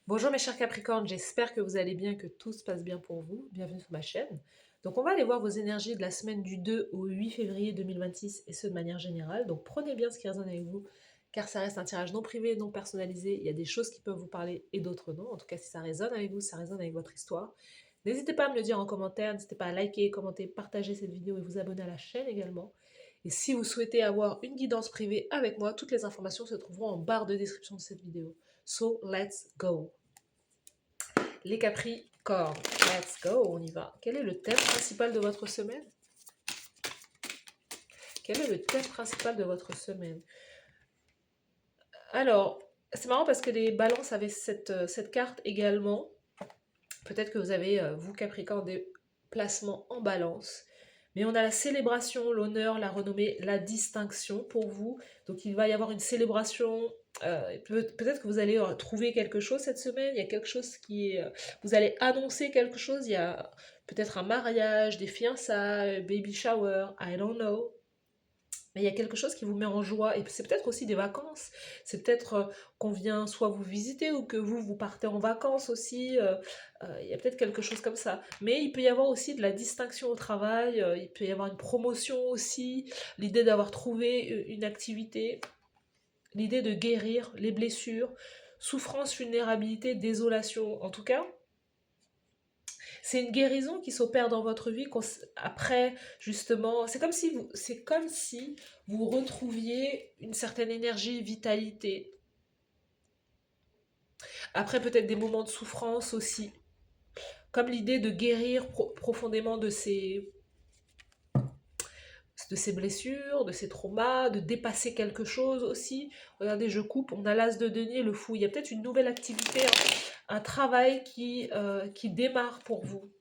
Bonjour mes chers Capricornes, j'espère que vous allez bien, que tout se passe bien pour vous. Bienvenue sur ma chaîne. Donc on va aller voir vos énergies de la semaine du 2 au 8 février 2026 et ce de manière générale. Donc prenez bien ce qui résonne avec vous car ça reste un tirage non privé, non personnalisé. Il y a des choses qui peuvent vous parler et d'autres non. En tout cas si ça résonne avec vous, ça résonne avec votre histoire. N'hésitez pas à me le dire en commentaire, n'hésitez pas à liker, commenter, partager cette vidéo et vous abonner à la chaîne également. Et si vous souhaitez avoir une guidance privée avec moi, toutes les informations se trouveront en barre de description de cette vidéo. So let's go! Les Capricornes, let's go, on y va. Quel est le thème principal de votre semaine? Quel est le thème principal de votre semaine? Alors, c'est marrant parce que les balances avaient cette carte également. Peut-être que vous avez, vous Capricorne, des placements en balance. Mais on a la célébration, l'honneur, la renommée, la distinction pour vous. Donc il va y avoir une célébration. Peut-être que vous allez trouver quelque chose cette semaine. Il y a quelque chose qui est... vous allez annoncer quelque chose. Il y a peut-être un mariage, des fiançailles, baby shower, I don't know. Mais il y a quelque chose qui vous met en joie. Et c'est peut-être aussi des vacances. C'est peut-être qu'on vient soit vous visiter ou que vous partez en vacances aussi. Il y a peut-être quelque chose comme ça. Mais il peut y avoir aussi de la distinction au travail. Il peut y avoir une promotion aussi. L'idée d'avoir trouvé une activité. L'idée de guérir les blessures. Souffrance, vulnérabilité, désolation. En tout cas, c'est une guérison qui s'opère dans votre vie après, justement, c'est comme si vous retrouviez une certaine énergie, vitalité. Après, peut-être des moments de souffrance aussi. Comme l'idée de guérir profondément de ces blessures, de ces traumas, de dépasser quelque chose aussi. Regardez, je coupe, on a l'as de denier, le fou. Il y a peut-être une nouvelle activité, un travail qui démarre pour vous.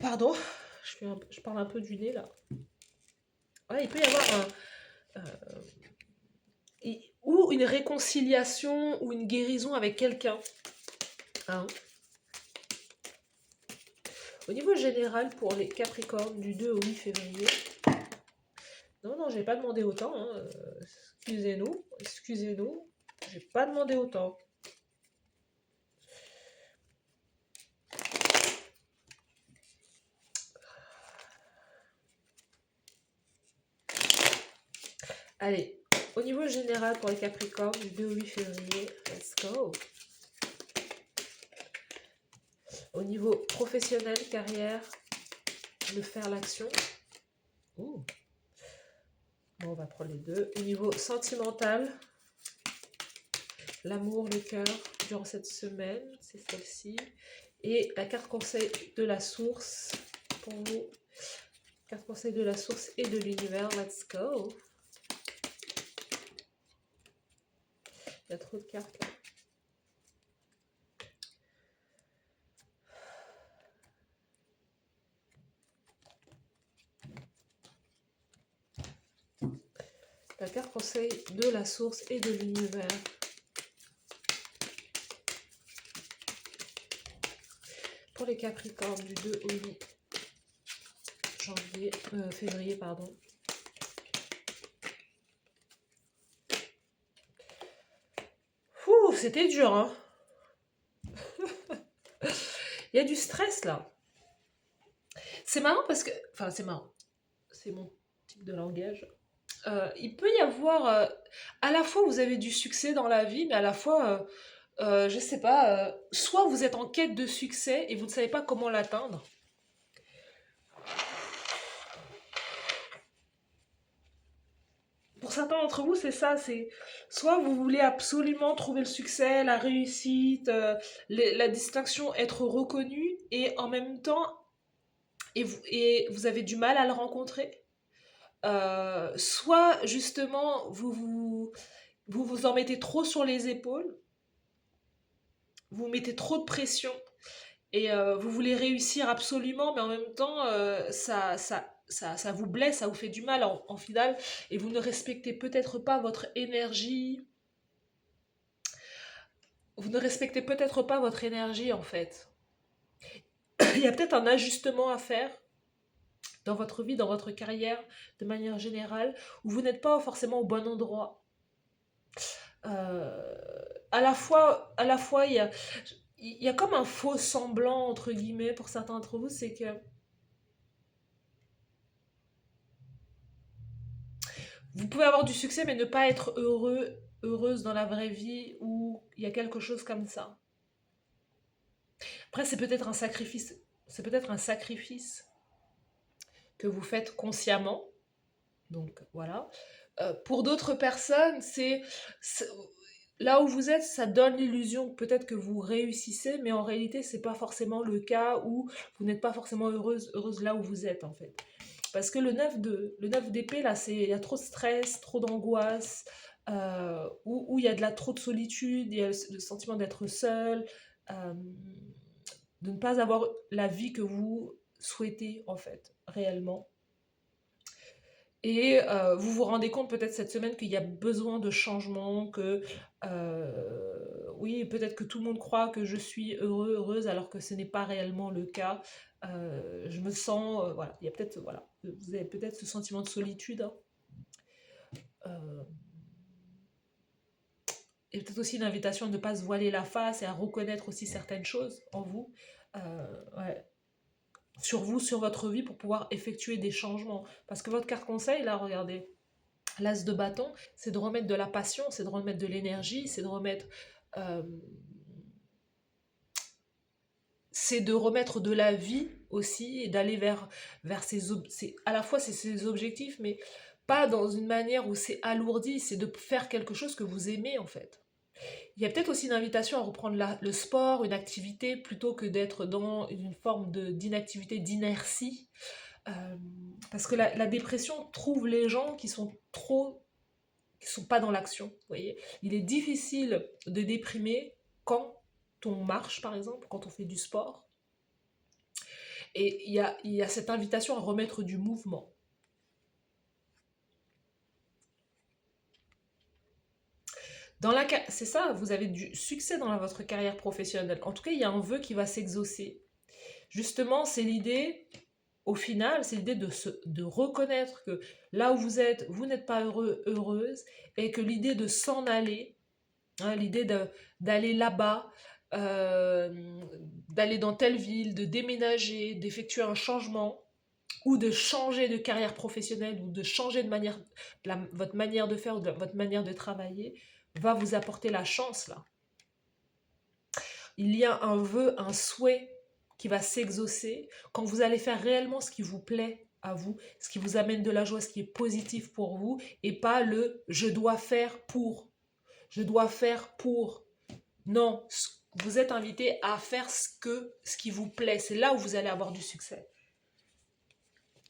Pardon, je parle un peu du nez là. Ouais, il peut y avoir ou une réconciliation ou une guérison avec quelqu'un. Hein. Au niveau général, pour les Capricornes du 2 au 8 février, non, j'ai pas demandé autant. Hein. Excusez-nous, j'ai pas demandé autant. Allez, au niveau général pour les Capricornes du 2 au 8 février, let's go. Au niveau professionnel, carrière, le faire l'action. Bon, on va prendre les deux. Au niveau sentimental, l'amour, le cœur, durant cette semaine, c'est celle-ci. Et la carte conseil de la source pour vous. Carte conseil de la source et de l'univers, let's go. Il y a trop de cartes là. La carte conseil de la source et de l'univers. Pour les Capricornes du 2 au 8 février, pardon. Ouh, c'était dur, hein. Il y a du stress là. C'est marrant parce que... Enfin, c'est marrant. C'est mon type de langage. Il peut y avoir... à la fois, vous avez du succès dans la vie, mais à la fois... je sais pas, soit vous êtes en quête de succès et vous ne savez pas comment l'atteindre. Pour certains d'entre vous, c'est ça, c'est soit vous voulez absolument trouver le succès, la réussite, la distinction, être reconnu, et en même temps, et vous avez du mal à le rencontrer. Soit justement, vous en mettez trop sur les épaules, vous mettez trop de pression, et vous voulez réussir absolument, mais en même temps, ça vous blesse, ça vous fait du mal en finale, et vous ne respectez peut-être pas votre énergie. Vous ne respectez peut-être pas votre énergie en fait. Il y a peut-être un ajustement à faire dans votre vie, dans votre carrière, de manière générale, où vous n'êtes pas forcément au bon endroit. Euh, à la fois, il y a comme un faux semblant, entre guillemets, pour certains d'entre vous, c'est que vous pouvez avoir du succès, mais ne pas être heureux, heureuse dans la vraie vie, ou il y a quelque chose comme ça. Après, c'est peut-être un sacrifice que vous faites consciemment, donc voilà. Pour d'autres personnes, c'est- là où vous êtes, ça donne l'illusion peut-être que vous réussissez, mais en réalité, c'est pas forcément le cas, où vous n'êtes pas forcément heureuse là où vous êtes en fait. Parce que le 9 d'épée, là, il y a trop de stress, trop d'angoisse, où il y a trop de solitude, il y a le sentiment d'être seul, euh, de ne pas avoir la vie que vous souhaitez en fait, réellement. Et vous vous rendez compte peut-être cette semaine qu'il y a besoin de changement, que oui, peut-être que tout le monde croit que je suis heureux, heureuse, alors que ce n'est pas réellement le cas. Je me sens, voilà, il y a peut-être, voilà, vous avez peut-être ce sentiment de solitude, hein. Euh, et peut-être aussi une invitation à ne pas se voiler la face et à reconnaître aussi certaines choses en vous. Ouais, sur vous, sur votre vie, pour pouvoir effectuer des changements. Parce que votre carte conseil, là, regardez, l'as de bâton, c'est de remettre de la passion, c'est de remettre de l'énergie, euh, c'est de remettre de la vie aussi, et d'aller vers à la fois c'est ses objectifs, mais pas dans une manière où c'est alourdi, c'est de faire quelque chose que vous aimez en fait. Il y a peut-être aussi une invitation à reprendre le sport, une activité, plutôt que d'être dans une forme d'inactivité, d'inertie. Euh, Parce que la dépression trouve les gens qui sont pas dans l'action. Vous voyez, il est difficile de déprimer quand on marche, par exemple, quand on fait du sport. Et il y a cette invitation à remettre du mouvement. C'est ça, vous avez du succès dans votre carrière professionnelle. En tout cas, il y a un vœu qui va s'exaucer. Justement, c'est l'idée, au final, c'est l'idée de reconnaître que là où vous êtes, vous n'êtes pas heureux, heureuse, et que l'idée de s'en aller, hein, d'aller là-bas, euh, d'aller dans telle ville, de déménager, d'effectuer un changement, ou de changer de carrière professionnelle, ou de changer de manière, votre manière de faire, ou votre manière de travailler, va vous apporter la chance là. Il y a un vœu, un souhait qui va s'exaucer quand vous allez faire réellement ce qui vous plaît à vous, ce qui vous amène de la joie, ce qui est positif pour vous, et pas le je dois faire pour, je dois faire pour. Non, vous êtes invité à faire ce qui vous plaît. C'est là où vous allez avoir du succès.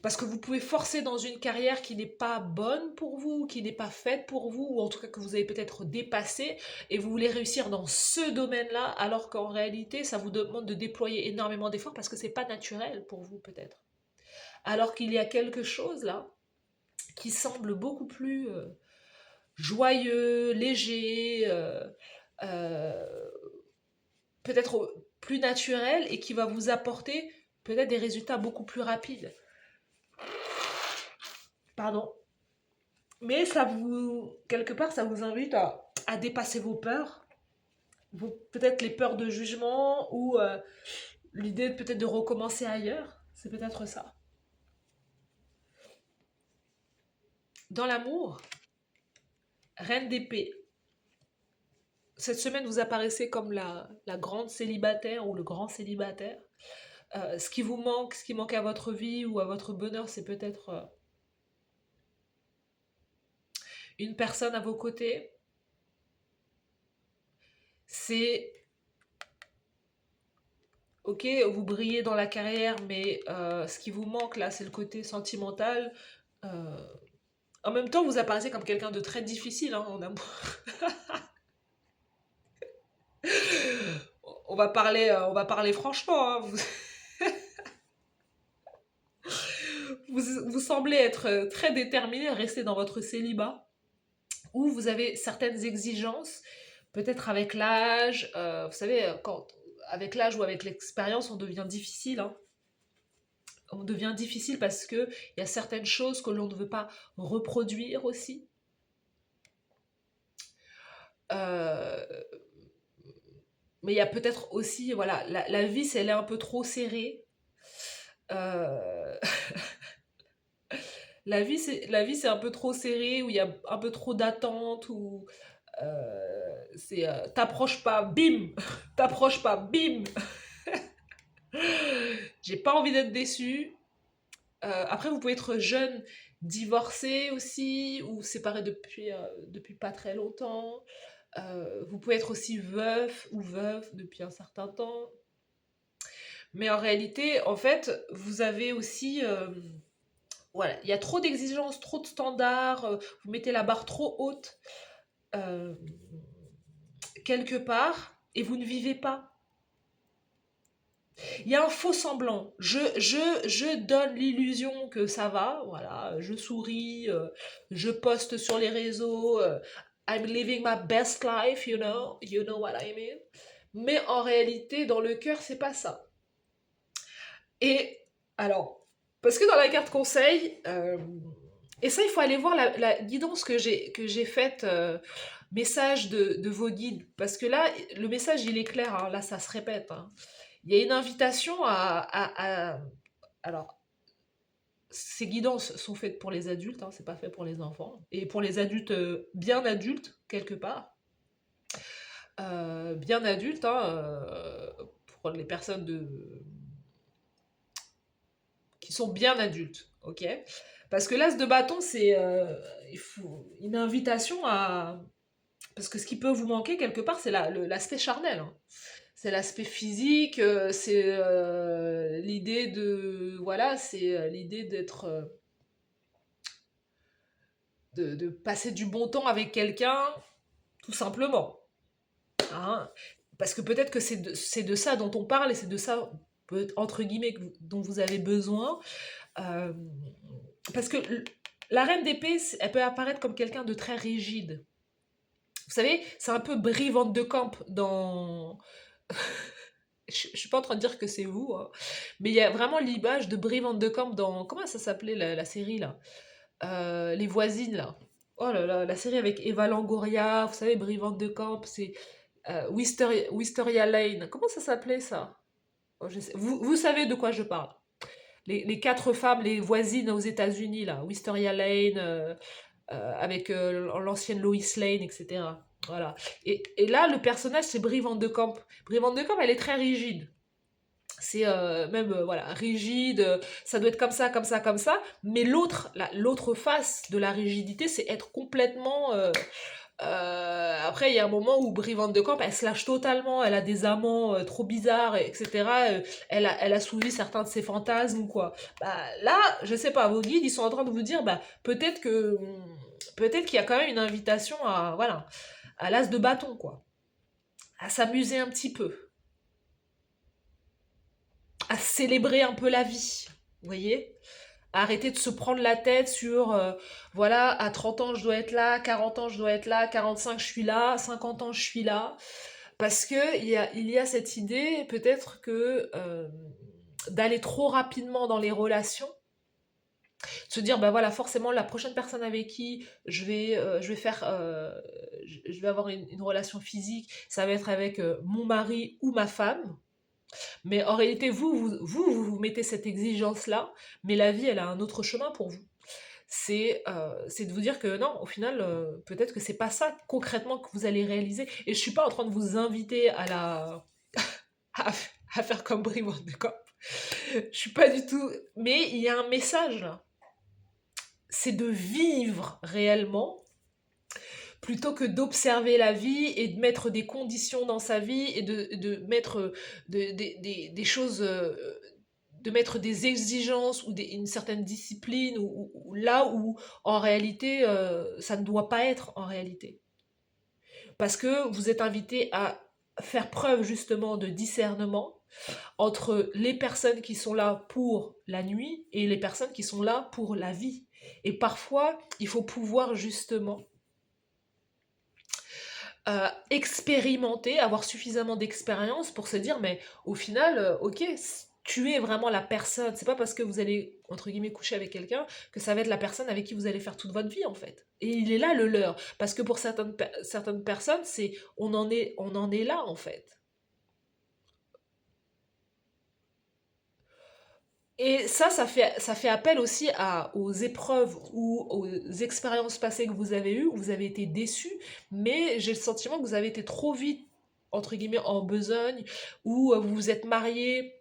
Parce que vous pouvez forcer dans une carrière qui n'est pas bonne pour vous, qui n'est pas faite pour vous, ou en tout cas que vous avez peut-être dépassé, et vous voulez réussir dans ce domaine-là, alors qu'en réalité, ça vous demande de déployer énormément d'efforts parce que c'est pas naturel pour vous peut-être. Alors qu'il y a quelque chose là qui semble beaucoup plus joyeux, léger, euh, peut-être plus naturel, et qui va vous apporter peut-être des résultats beaucoup plus rapides. Pardon. Mais quelque part, ça vous invite à dépasser vos peurs, peut-être les peurs de jugement, ou l'idée peut-être de recommencer ailleurs. C'est peut-être ça. Dans l'amour, reine d'épée. Cette semaine, vous apparaissez comme la grande célibataire ou le grand célibataire. Ce qui vous manque, ce qui manque à votre vie ou à votre bonheur, c'est peut-être une personne à vos côtés. C'est ok, vous brillez dans la carrière, mais ce qui vous manque là, c'est le côté sentimental. Euh, En même temps, vous apparaissez comme quelqu'un de très difficile, hein, en amour. On va parler franchement, hein. Vous semblez être très déterminé à rester dans votre célibat, où vous avez certaines exigences, peut-être avec l'âge. Vous savez, avec l'âge ou avec l'expérience, on devient difficile, hein. on devient difficile parce qu'il y a certaines choses que l'on ne veut pas reproduire aussi. Euh, mais il y a peut-être aussi, voilà, la vie, si elle est un peu trop serrée, euh, la vie, c'est un peu trop serré, où il y a un peu trop d'attentes, où t'approches pas, bim, t'approches pas, bim. J'ai pas envie d'être déçue. Après, vous pouvez être jeune, divorcé aussi, ou séparé depuis pas très longtemps. Vous pouvez être aussi veuf ou veuve depuis un certain temps. Mais en réalité, en fait, vous avez aussi... voilà, il y a trop d'exigences, trop de standards, vous mettez la barre trop haute euh, quelque part, et vous ne vivez pas. Il y a un faux semblant. Je donne l'illusion que ça va, voilà, je souris, je poste sur les réseaux, I'm living my best life, you know what I mean. Mais en réalité, dans le cœur, c'est pas ça. Et alors, parce que dans la carte conseil, et ça, il faut aller voir la guidance que j'ai faite, message de vos guides, parce que là, le message, il est clair, hein, là, ça se répète, hein. Il y a une invitation alors, ces guidances sont faites pour les adultes, hein, c'est pas fait pour les enfants, et pour les adultes, bien adultes, quelque part, bien adultes, hein, pour les personnes qui sont bien adultes, ok. Parce que l'as de bâton, c'est il faut une invitation à... Parce que ce qui peut vous manquer quelque part, c'est l'aspect charnel, hein. C'est l'aspect physique, c'est l'idée de... Voilà, c'est l'idée d'être... de passer du bon temps avec quelqu'un, tout simplement, hein. Parce que peut-être que c'est de ça dont on parle, et c'est de ça, entre guillemets, dont vous avez besoin. Euh, parce que la reine d'épée, elle peut apparaître comme quelqu'un de très rigide. Vous savez, c'est un peu Brie Van de Kamp dans... Je suis pas en train de dire que c'est vous, hein, mais il y a vraiment l'image de Brie Van de Kamp dans... Comment ça s'appelait la série, là? Les voisines, là. Oh là là, la série avec Eva Longoria, vous savez, Brie Van de Kamp, c'est Wisteria Lane. Comment ça s'appelait, ça? Oh, vous savez de quoi je parle. Les quatre femmes, les voisines aux États-Unis, là. Wisteria Lane, avec l'ancienne Lois Lane, etc. Voilà. Et là, le personnage, c'est Brie Van de Kamp. Brie Van de Kamp, elle est très rigide. C'est même voilà, rigide, ça doit être comme ça, comme ça, comme ça. Mais l'autre face de la rigidité, c'est être complètement... après, il y a un moment où Brie Van de Kamp, elle se lâche totalement, elle a des amants trop bizarres, etc. Elle a soulevé certains de ses fantasmes, quoi. Bah, là, je sais pas, vos guides, ils sont en train de vous dire, bah, peut-être qu'il y a quand même une invitation à, voilà, à l'as de bâton, quoi. À s'amuser un petit peu, à célébrer un peu la vie, vous voyez? À arrêter de se prendre la tête sur, voilà, à 30 ans je dois être là, 40 ans je dois être là, 45 je suis là, 50 ans je suis là. Parce que il y a cette idée, peut-être que d'aller trop rapidement dans les relations, se dire, bah voilà, forcément, la prochaine personne avec qui je vais faire, je vais avoir une relation physique, ça va être avec mon mari ou ma femme. Mais en réalité, vous mettez cette exigence-là, mais la vie, elle a un autre chemin pour vous. C'est de vous dire que non, au final, peut-être que c'est pas ça concrètement que vous allez réaliser. Et je suis pas en train de vous inviter à, à faire comme Brie Van de Kamp. Je suis pas du tout. Mais il y a un message là. C'est de vivre réellement plutôt que d'observer la vie et de mettre des conditions dans sa vie et de mettre des choses, de mettre des exigences ou une certaine discipline, ou là où en réalité ça ne doit pas être en réalité. Parce que vous êtes invité à faire preuve justement de discernement entre les personnes qui sont là pour la nuit et les personnes qui sont là pour la vie. Et parfois, il faut pouvoir justement expérimenter, avoir suffisamment d'expérience pour se dire, mais au final, ok, tuer vraiment la personne. C'est pas parce que vous allez, entre guillemets, coucher avec quelqu'un que ça va être la personne avec qui vous allez faire toute votre vie, en fait. Et il est là le leurre. Parce que pour certaines personnes, on en est là, en fait. Et ça fait appel aussi aux épreuves ou aux expériences passées que vous avez eues, où vous avez été déçus, mais j'ai le sentiment que vous avez été trop vite, entre guillemets, en besogne, ou vous vous êtes marié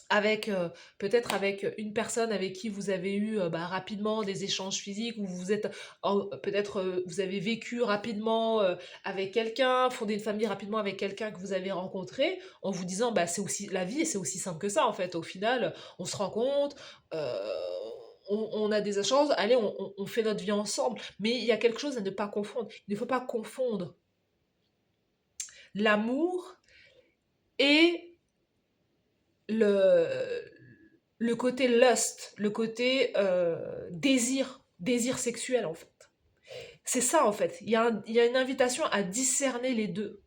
avec peut-être avec une personne avec qui vous avez eu rapidement des échanges physiques, ou vous êtes peut-être vous avez vécu rapidement avec quelqu'un, fondé une famille rapidement avec quelqu'un que vous avez rencontré, en vous disant bah c'est aussi la vie et c'est aussi simple que ça en fait. Au final, on se rencontre, on a des échanges, allez, on fait notre vie ensemble. Mais il y a quelque chose à ne pas confondre. Il ne faut pas confondre l'amour et le, le côté lust, le côté désir sexuel en fait. C'est ça en fait. Il y a une invitation à discerner les deux.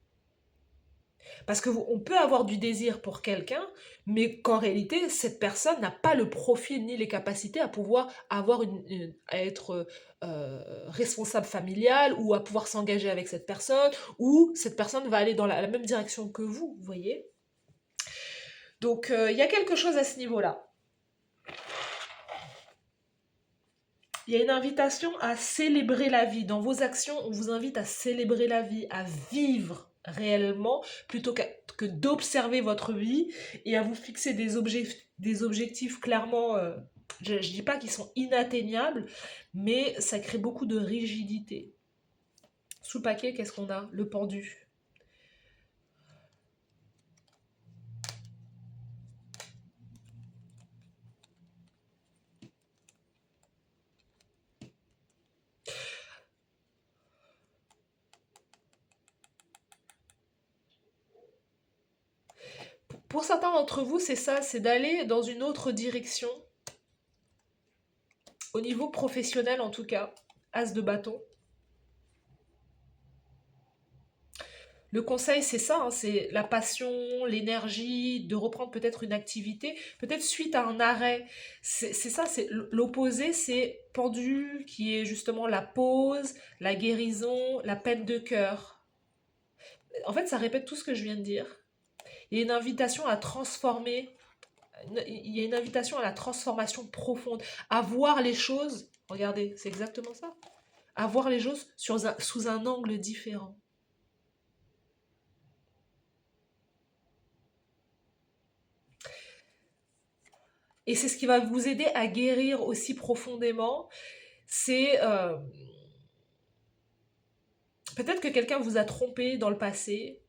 Parce qu'on peut avoir du désir pour quelqu'un, mais qu'en réalité, cette personne n'a pas le profil ni les capacités à pouvoir avoir à être responsable familial, ou à pouvoir s'engager avec cette personne, ou cette personne va aller dans la même direction que vous voyez. Donc il y a quelque chose à ce niveau-là. Il y a une invitation à célébrer la vie. Dans vos actions, on vous invite à célébrer la vie, à vivre réellement, plutôt que d'observer votre vie et à vous fixer des objectifs clairement, je ne dis pas qu'ils sont inatteignables, mais ça crée beaucoup de rigidité. Sous le paquet, qu'est-ce qu'on a? Le pendu. Pour certains d'entre vous, c'est ça, c'est d'aller dans une autre direction, au niveau professionnel en tout cas, as de bâton. Le conseil, c'est ça, hein, c'est la passion, l'énergie, de reprendre peut-être une activité, peut-être suite à un arrêt. C'est ça, c'est l'opposé, c'est pendu, qui est justement la pause, la guérison, la peine de cœur. En fait, ça répète tout ce que je viens de dire. Il y a une invitation à transformer, il y a une invitation à la transformation profonde, à voir les choses, regardez, c'est exactement ça, à voir les choses sous un angle différent. Et c'est ce qui va vous aider à guérir aussi profondément. C'est peut-être que quelqu'un vous a trompé dans le passé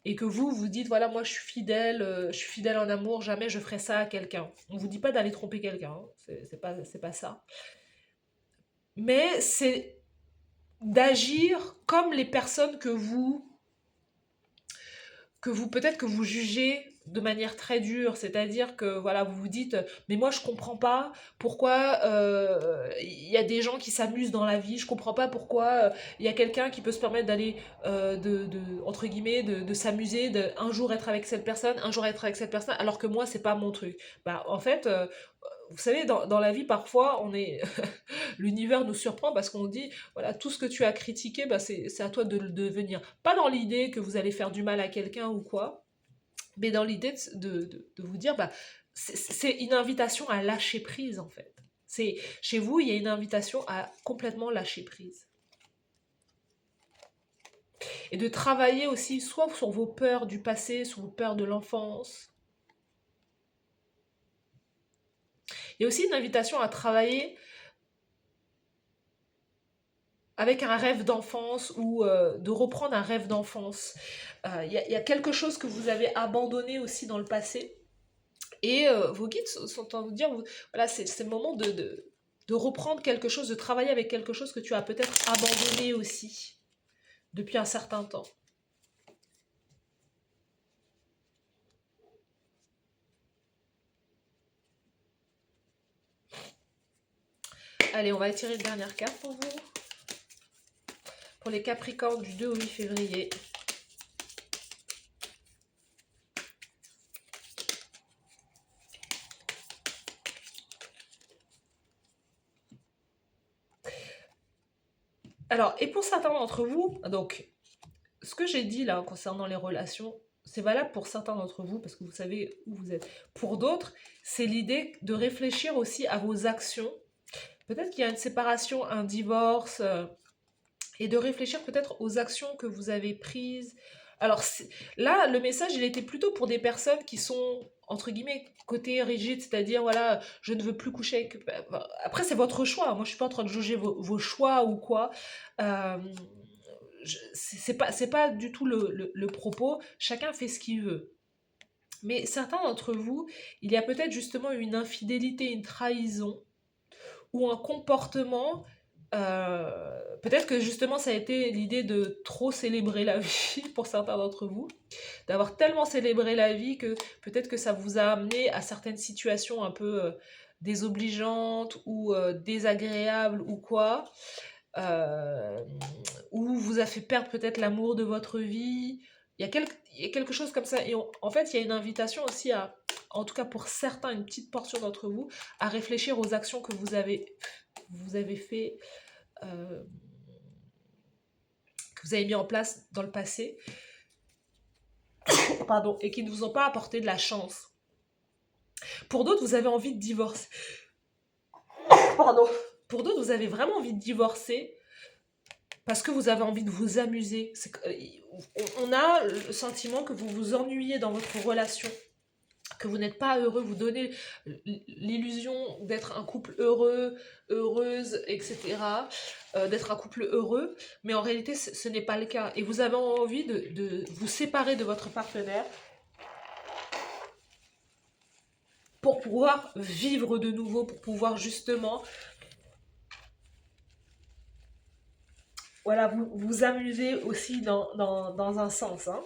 et que vous dites voilà, moi je suis fidèle en amour, jamais je ferai ça à quelqu'un. On vous dit pas d'aller tromper quelqu'un, hein, c'est pas ça. Mais c'est d'agir comme les personnes que vous peut-être que vous jugez de manière très dure, c'est-à-dire que voilà, vous vous dites mais moi je comprends pas pourquoi il y a des gens qui s'amusent dans la vie, je comprends pas pourquoi il y a quelqu'un qui peut se permettre d'aller entre guillemets de s'amuser, de un jour être avec cette personne, un jour être avec cette personne, alors que moi c'est pas mon truc. Bah en fait vous savez, dans la vie, parfois, on est l'univers nous surprend parce qu'on dit, voilà, tout ce que tu as critiqué, bah, c'est à toi de le devenir. Pas dans l'idée que vous allez faire du mal à quelqu'un ou quoi, mais dans l'idée de vous dire, bah, c'est une invitation à lâcher prise, en fait. Chez vous, il y a une invitation à complètement lâcher prise. Et de travailler aussi, soit sur vos peurs du passé, sur vos peurs de l'enfance. Il y a aussi une invitation à travailler avec un rêve d'enfance, ou de reprendre un rêve d'enfance. Y a quelque chose que vous avez abandonné aussi dans le passé. Et vos guides sont en train de vous dire, voilà, c'est le moment de reprendre quelque chose, de travailler avec quelque chose que tu as peut-être abandonné aussi depuis un certain temps. Allez, on va étirer une dernière carte pour vous. Pour les Capricornes du 2 au 8 février. Alors, et pour certains d'entre vous, donc, ce que j'ai dit là concernant les relations, c'est valable pour certains d'entre vous parce que vous savez où vous êtes. Pour d'autres, c'est l'idée de réfléchir aussi à vos actions. Peut-être qu'il y a une séparation, un divorce, et de réfléchir peut-être aux actions que vous avez prises. Alors là, le message, il était plutôt pour des personnes qui sont, entre guillemets, côté rigide, c'est-à-dire, voilà, je ne veux plus coucher avec... Après, c'est votre choix. Moi, je suis pas en train de juger vos choix ou quoi. Euh, c'est pas du tout le propos. Chacun fait ce qu'il veut. Mais certains d'entre vous, il y a peut-être justement une infidélité, une trahison, ou un comportement, peut-être que justement ça a été l'idée de trop célébrer la vie pour certains d'entre vous, d'avoir tellement célébré la vie que peut-être que ça vous a amené à certaines situations un peu désobligeantes ou désagréables ou quoi, euh, ou vous a fait perdre peut-être l'amour de votre vie. Il y a quelque chose comme ça. Et en fait, il y a une invitation aussi à, en tout cas pour certains, une petite portion d'entre vous, à réfléchir aux actions que vous avez fait, euh, que vous avez mis en place dans le passé, pardon, et qui ne vous ont pas apporté de la chance. Pour d'autres, vous avez envie de divorcer. Pardon. Pour d'autres, vous avez vraiment envie de divorcer parce que vous avez envie de vous amuser. On a le sentiment que vous vous ennuyez dans votre relation, que vous n'êtes pas heureux, vous donnez l'illusion d'être un couple heureux, heureuse, etc., d'être un couple heureux, mais en réalité, ce n'est pas le cas. Et vous avez envie de vous séparer de votre partenaire pour pouvoir vivre de nouveau, pour pouvoir justement, voilà, vous amuser aussi dans un sens, hein.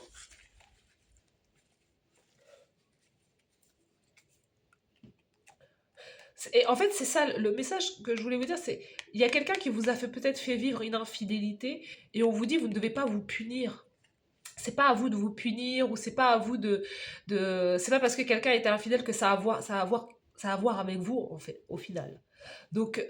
Et en fait, c'est ça le message que je voulais vous dire, c'est il y a quelqu'un qui vous a peut-être fait vivre une infidélité et on vous dit vous ne devez pas vous punir. C'est pas à vous de vous punir ou c'est pas à vous c'est pas parce que quelqu'un était infidèle que ça a à voir avec vous en fait au final. Donc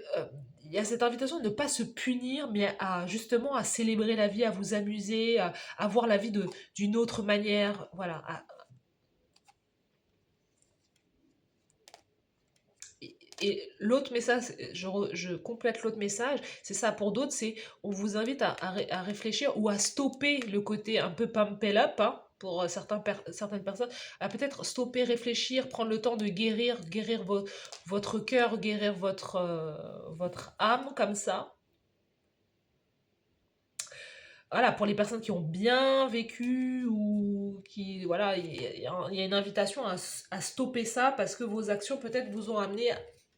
il y a cette invitation de ne pas se punir mais à justement à célébrer la vie, à vous amuser, à voir la vie d'une autre manière, voilà, et l'autre message, je complète l'autre message, c'est ça pour d'autres, c'est on vous invite à réfléchir ou à stopper le côté un peu pump it up, hein, pour certaines personnes, à peut-être stopper, réfléchir, prendre le temps de guérir votre cœur, guérir votre âme comme ça. Voilà, pour les personnes qui ont bien vécu ou qui, voilà, il y a une invitation à stopper ça parce que vos actions peut-être vous ont amené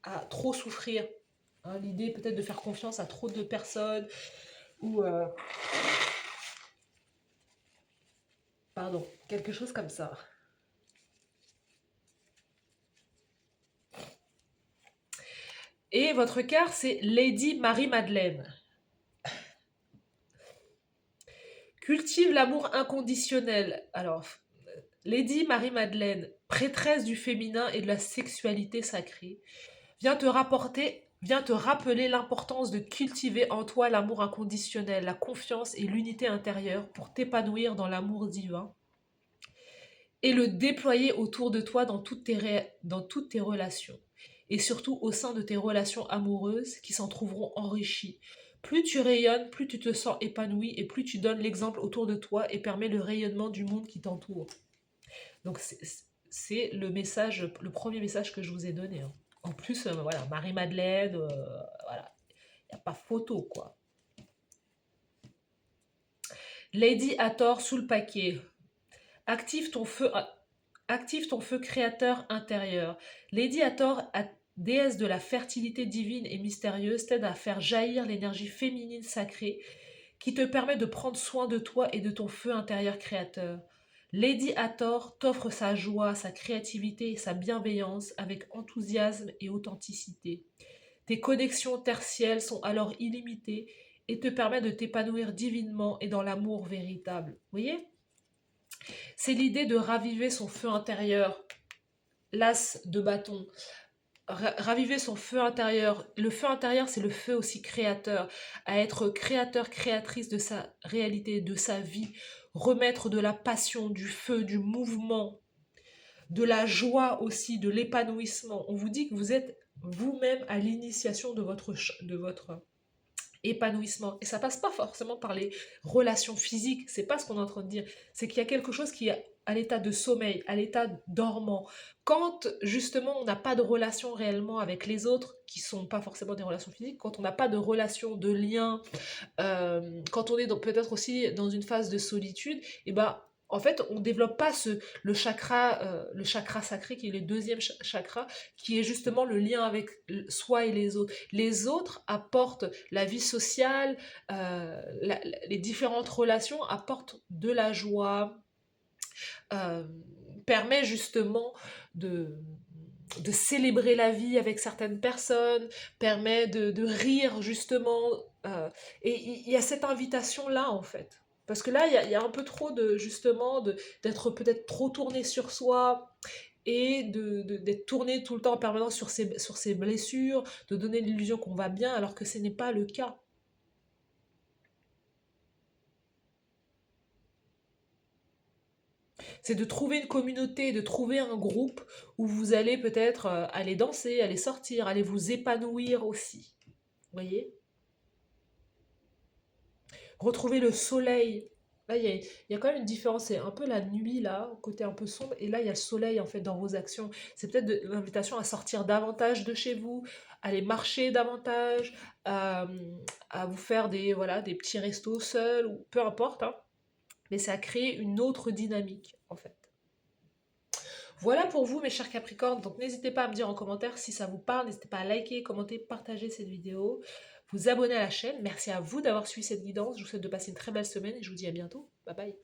à trop souffrir. Hein, l'idée peut-être de faire confiance à trop de personnes ou, pardon, quelque chose comme ça. Et votre carte, c'est Lady Marie-Madeleine. Cultive l'amour inconditionnel. Alors, Lady Marie-Madeleine, prêtresse du féminin et de la sexualité sacrée, vient te rappeler l'importance de cultiver en toi l'amour inconditionnel, la confiance et l'unité intérieure pour t'épanouir dans l'amour divin et le déployer autour de toi dans toutes tes relations et surtout au sein de tes relations amoureuses qui s'en trouveront enrichies. Plus tu rayonnes, plus tu te sens épanoui et plus tu donnes l'exemple autour de toi et permets le rayonnement du monde qui t'entoure. Donc c'est le message, le premier message que je vous ai donné, hein. En plus, voilà, Marie-Madeleine, voilà, il n'y a pas photo, quoi. Lady Hathor sous le paquet. Active ton feu, active ton feu créateur intérieur. Lady Hathor, déesse de la fertilité divine et mystérieuse, t'aide à faire jaillir l'énergie féminine sacrée qui te permet de prendre soin de toi et de ton feu intérieur créateur. Lady Hathor t'offre sa joie, sa créativité et sa bienveillance avec enthousiasme et authenticité. Tes connexions tertielles sont alors illimitées et te permettent de t'épanouir divinement et dans l'amour véritable. Vous voyez? C'est l'idée de raviver son feu intérieur, l'as de bâton. raviver son feu intérieur. Le feu intérieur, c'est le feu aussi créateur, à être créateur, créatrice de sa réalité, de sa vie, remettre de la passion, du feu, du mouvement, de la joie aussi, de l'épanouissement. On vous dit que vous êtes vous-même à l'initiation de votre épanouissement. Et ça passe pas forcément par les relations physiques, c'est pas ce qu'on est en train de dire. C'est qu'il y a quelque chose qui est à l'état de sommeil, à l'état dormant. Quand justement on n'a pas de relation réellement avec les autres, qui sont pas forcément des relations physiques, quand on n'a pas de relation, de lien, quand on est peut-être aussi dans une phase de solitude, et ben en fait, on ne développe pas le chakra sacré, qui est le deuxième chakra, qui est justement le lien avec soi et les autres. Les autres apportent la vie sociale, les différentes relations apportent de la joie, euh, permet justement de, de célébrer la vie avec certaines personnes, permet de rire justement. Et il y a cette invitation-là en fait. Parce que là, il y a un peu trop de, justement, d'être peut-être trop tourné sur soi et d'être tourné tout le temps en permanence sur ses blessures, de donner l'illusion qu'on va bien alors que ce n'est pas le cas. C'est de trouver une communauté, de trouver un groupe où vous allez peut-être aller danser, aller sortir, aller vous épanouir aussi. Vous voyez? Retrouver le soleil. Là, il y a quand même une différence. C'est un peu la nuit, là, côté un peu sombre. Et là, il y a le soleil, en fait, dans vos actions. C'est peut-être l'invitation à sortir davantage de chez vous, aller marcher davantage, à, à vous faire voilà, des petits restos seuls, ou peu importe, hein. Mais ça crée une autre dynamique, en fait. Voilà pour vous, mes chers Capricornes. Donc, n'hésitez pas à me dire en commentaire si ça vous parle. N'hésitez pas à liker, commenter, partager cette vidéo, vous abonner à la chaîne. Merci à vous d'avoir suivi cette guidance. Je vous souhaite de passer une très belle semaine et je vous dis à bientôt. Bye bye.